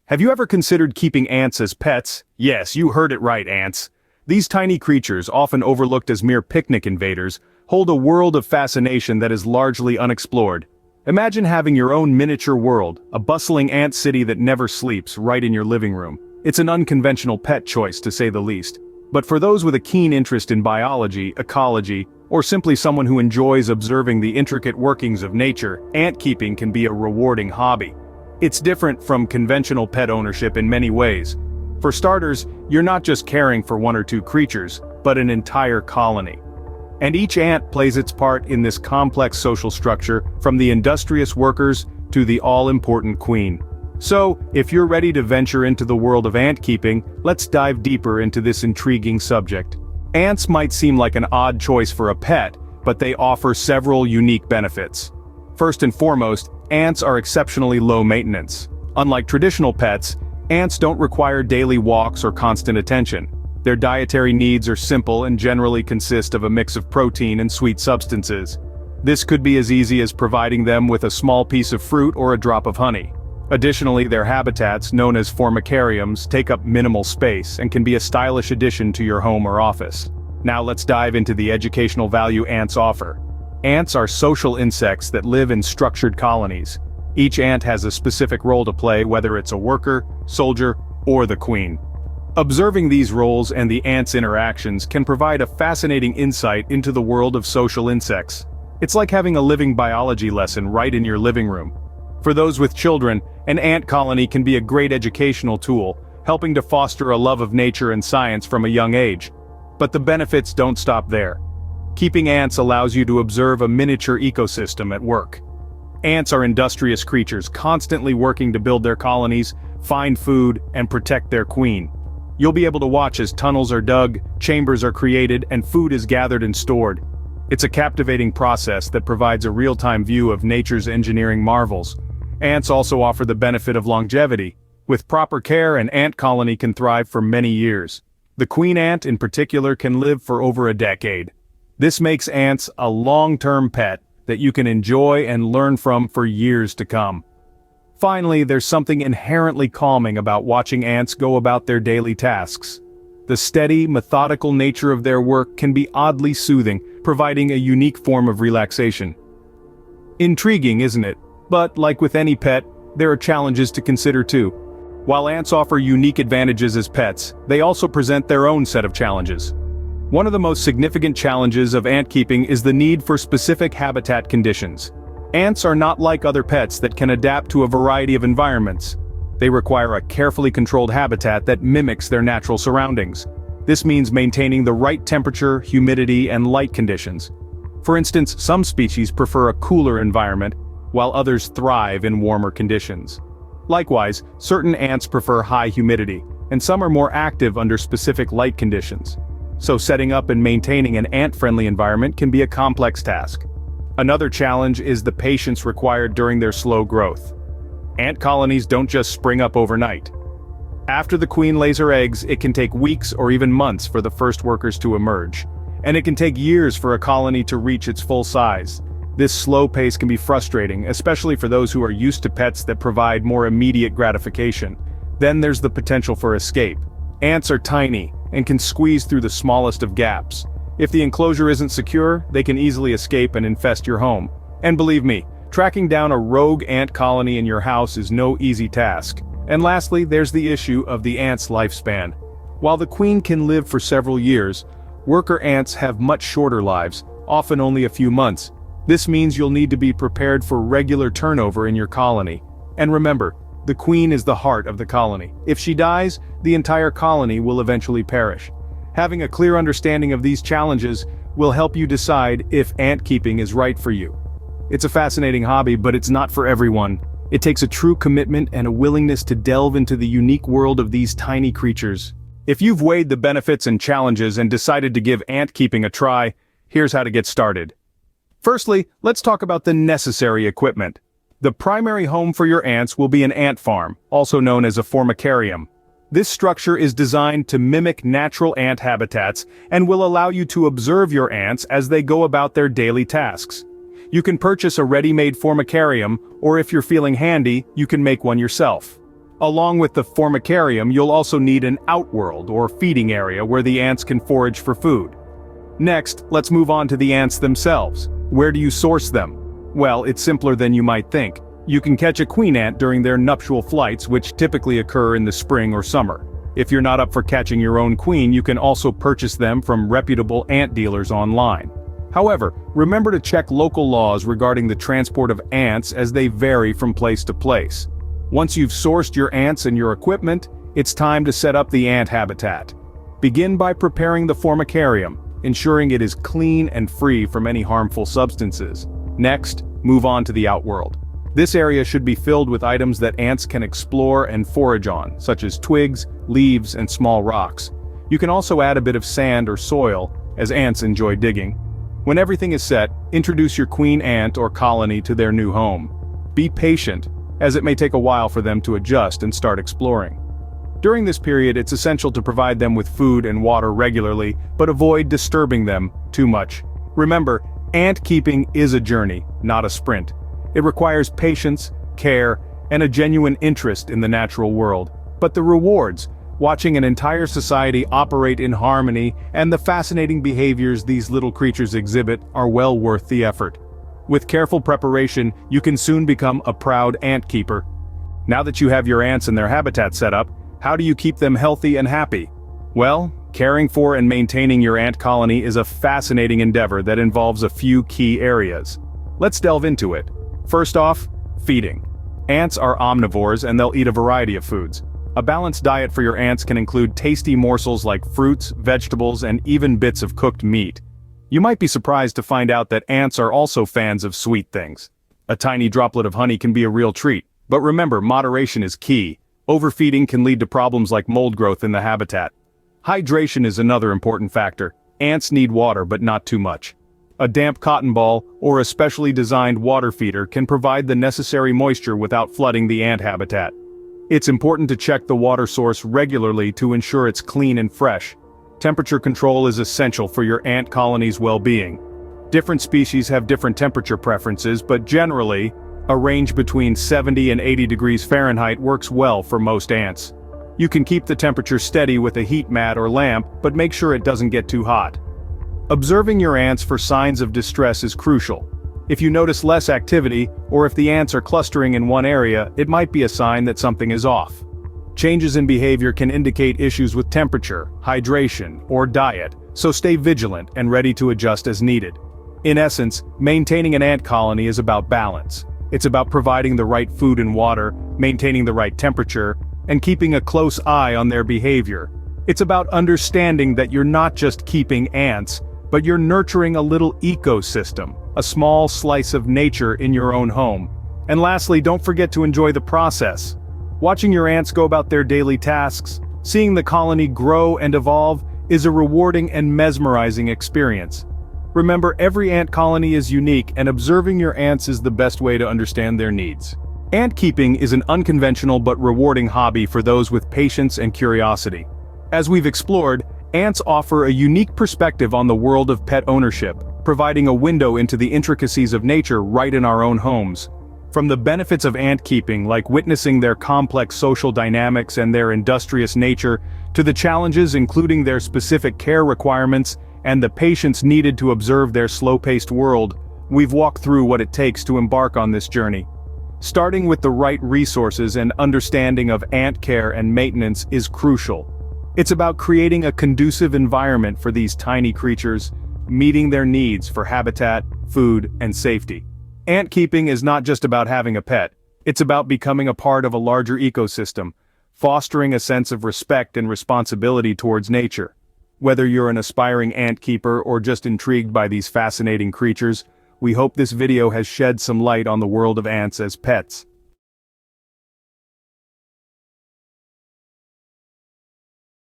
Have you ever considered keeping ants as pets? Yes, you heard it right, ants. These tiny creatures, often overlooked as mere picnic invaders, hold a world of fascination that is largely unexplored. Imagine having your own miniature world, a bustling ant city that never sleeps, right in your living room. It's an unconventional pet choice, to say the least. But for those with a keen interest in biology, ecology, or simply someone who enjoys observing the intricate workings of nature, ant keeping can be a rewarding hobby. It's different from conventional pet ownership in many ways. For starters, you're not just caring for one or two creatures, but an entire colony. And each ant plays its part in this complex social structure, from the industrious workers to the all-important queen. So, if you're ready to venture into the world of ant keeping, let's dive deeper into this intriguing subject. Ants might seem like an odd choice for a pet, but they offer several unique benefits. First and foremost, ants are exceptionally low maintenance. Unlike traditional pets, ants don't require daily walks or constant attention. Their dietary needs are simple and generally consist of a mix of protein and sweet substances. This could be as easy as providing them with a small piece of fruit or a drop of honey. Additionally, their habitats, known as formicariums, take up minimal space and can be a stylish addition to your home or office. Now let's dive into the educational value ants offer. Ants are social insects that live in structured colonies. Each ant has a specific role to play, whether it's a worker, soldier, or the queen. Observing these roles and the ants' interactions can provide a fascinating insight into the world of social insects. It's like having a living biology lesson right in your living room. For those with children, an ant colony can be a great educational tool, helping to foster a love of nature and science from a young age. But the benefits don't stop there. Keeping ants allows you to observe a miniature ecosystem at work. Ants are industrious creatures, constantly working to build their colonies, find food, and protect their queen. You'll be able to watch as tunnels are dug, chambers are created, and food is gathered and stored. It's a captivating process that provides a real-time view of nature's engineering marvels. Ants also offer the benefit of longevity. With proper care, an ant colony can thrive for many years. The queen ant, in particular, can live for over a decade. This makes ants a long-term pet that you can enjoy and learn from for years to come. Finally, there's something inherently calming about watching ants go about their daily tasks. The steady, methodical nature of their work can be oddly soothing, providing a unique form of relaxation. Intriguing, isn't it? But, like with any pet, there are challenges to consider too. While ants offer unique advantages as pets, they also present their own set of challenges. One of the most significant challenges of ant keeping is the need for specific habitat conditions. Ants are not like other pets that can adapt to a variety of environments. They require a carefully controlled habitat that mimics their natural surroundings. This means maintaining the right temperature, humidity, and light conditions. For instance, some species prefer a cooler environment, while others thrive in warmer conditions. Likewise, certain ants prefer high humidity, and some are more active under specific light conditions. So setting up and maintaining an ant-friendly environment can be a complex task. Another challenge is the patience required during their slow growth. Ant colonies don't just spring up overnight. After the queen lays her eggs, it can take weeks or even months for the first workers to emerge. And it can take years for a colony to reach its full size. This slow pace can be frustrating, especially for those who are used to pets that provide more immediate gratification. Then there's the potential for escape. Ants are tiny and can squeeze through the smallest of gaps. If the enclosure isn't secure, they can easily escape and infest your home. And believe me, tracking down a rogue ant colony in your house is no easy task. And lastly, there's the issue of the ant's lifespan. While the queen can live for several years, worker ants have much shorter lives, often only a few months. This means you'll need to be prepared for regular turnover in your colony. And remember, the queen is the heart of the colony. If she dies, the entire colony will eventually perish. Having a clear understanding of these challenges will help you decide if ant keeping is right for you. It's a fascinating hobby, but it's not for everyone. It takes a true commitment and a willingness to delve into the unique world of these tiny creatures. If you've weighed the benefits and challenges and decided to give ant keeping a try, here's how to get started. Firstly, let's talk about the necessary equipment. The primary home for your ants will be an ant farm, also known as a formicarium. This structure is designed to mimic natural ant habitats and will allow you to observe your ants as they go about their daily tasks. You can purchase a ready-made formicarium, or if you're feeling handy, you can make one yourself. Along with the formicarium, you'll also need an outworld or feeding area where the ants can forage for food. Next, let's move on to the ants themselves. Where do you source them? Well, it's simpler than you might think. You can catch a queen ant during their nuptial flights, which typically occur in the spring or summer. If you're not up for catching your own queen, you can also purchase them from reputable ant dealers online. However, remember to check local laws regarding the transport of ants as they vary from place to place. Once you've sourced your ants and your equipment, it's time to set up the ant habitat. Begin by preparing the formicarium, ensuring it is clean and free from any harmful substances. Next, move on to the outworld. This area should be filled with items that ants can explore and forage on, such as twigs, leaves, and small rocks. You can also add a bit of sand or soil, as ants enjoy digging. When everything is set, introduce your queen ant or colony to their new home. Be patient, as it may take a while for them to adjust and start exploring. During this period, it's essential to provide them with food and water regularly, but avoid disturbing them too much. Remember, ant keeping is a journey, not a sprint. It requires patience, care, and a genuine interest in the natural world. But the rewards, watching an entire society operate in harmony, and the fascinating behaviors these little creatures exhibit are well worth the effort. With careful preparation, you can soon become a proud ant keeper. Now that you have your ants and their habitat set up, how do you keep them healthy and happy? Well, caring for and maintaining your ant colony is a fascinating endeavor that involves a few key areas. Let's delve into it. First off, feeding. Ants are omnivores and they'll eat a variety of foods. A balanced diet for your ants can include tasty morsels like fruits, vegetables, and even bits of cooked meat. You might be surprised to find out that ants are also fans of sweet things. A tiny droplet of honey can be a real treat, but remember, moderation is key. Overfeeding can lead to problems like mold growth in the habitat. Hydration is another important factor. Ants need water, but not too much. A damp cotton ball or a specially designed water feeder can provide the necessary moisture without flooding the ant habitat. It's important to check the water source regularly to ensure it's clean and fresh. Temperature control is essential for your ant colony's well-being. Different species have different temperature preferences, but generally, a range between 70 and 80 degrees Fahrenheit works well for most ants. You can keep the temperature steady with a heat mat or lamp, but make sure it doesn't get too hot. Observing your ants for signs of distress is crucial. If you notice less activity, or if the ants are clustering in one area, it might be a sign that something is off. Changes in behavior can indicate issues with temperature, hydration, or diet, so stay vigilant and ready to adjust as needed. In essence, maintaining an ant colony is about balance. It's about providing the right food and water, maintaining the right temperature, and keeping a close eye on their behavior. It's about understanding that you're not just keeping ants, but you're nurturing a little ecosystem, a small slice of nature in your own home. And lastly, don't forget to enjoy the process. Watching your ants go about their daily tasks, seeing the colony grow and evolve, is a rewarding and mesmerizing experience. Remember, every ant colony is unique, and observing your ants is the best way to understand their needs. Ant keeping is an unconventional but rewarding hobby for those with patience and curiosity. As we've explored, ants offer a unique perspective on the world of pet ownership, providing a window into the intricacies of nature right in our own homes. From the benefits of ant keeping, like witnessing their complex social dynamics and their industrious nature, to the challenges including their specific care requirements and the patience needed to observe their slow-paced world, we've walked through what it takes to embark on this journey. Starting with the right resources and understanding of ant care and maintenance is crucial. It's about creating a conducive environment for these tiny creatures, meeting their needs for habitat, food, and safety. Ant keeping is not just about having a pet, it's about becoming a part of a larger ecosystem, fostering a sense of respect and responsibility towards nature. Whether you're an aspiring ant keeper or just intrigued by these fascinating creatures, we hope this video has shed some light on the world of ants as pets.